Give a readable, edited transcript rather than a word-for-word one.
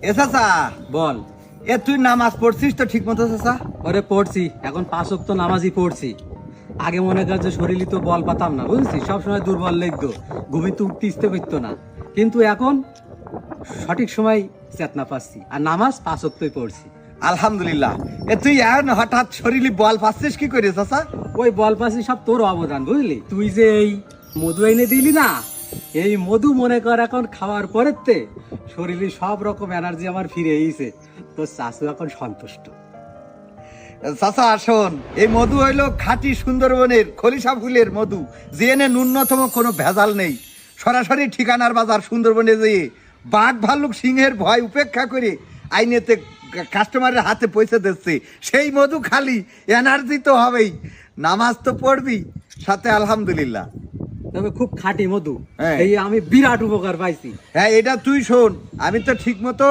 এ চাচা, বল। এ তুই নামাজ পড়ছিস তো ঠিক মতো চাচা? ওরে পড়ছি, এখন 5 ওয়াক্ত নামাজই পড়ছি। আগে মনে কর যে শরীরই তো বল পাতাম না, বুঝছিস, সবসময় দুর্বল লাগতো, ঘুমিতে উঠতে ইচ্ছে করতো না। কিন্তু এখন সঠিক সময় চেতনা পাচ্ছি, আর নামাজ 5 ওয়াক্তই পড়ছি। আলহামদুলিল্লাহ। এ তুই এখন হঠাৎ শরীরে বল পাচ্ছিস কি করে চাচা? ওই বল পাচ্ছি সব তোর অবদান, বুঝলি। তুই যে এই মধু এনে দিলি না, এই মধু মনে কর এখন খাওয়ার পরেতে শরীরে সব রকম এনার্জি আমার ফিরে এসেছে। তোর শাশু এখন সন্তুষ্ট। চাচা আসুন, এই মধু হইলো খাঁটি সুন্দরবনের খলিশা ফুলের মধু, যেনে ন্যূনতম কোনো ভেজাল নেই। সরাসরি ঠিকানার বাজার সুন্দরবনে যেয়ে বাঘ ভাল্লুক সিংহের ভয় উপেক্ষা করে আইনেতে কাস্টমারের হাতে পয়সা দিচ্ছে। সেই মধু খালি এনার্জি তো হবেই, নামাজ তো পড়বি সাথে আলহামদুলিল্লাহ। তবে খুব খাঁটি মধু, হ্যাঁ। এই আমি বিরাট উপকার পাইছি। হ্যাঁ, এটা তুই শোন, আমি তো ঠিক মতো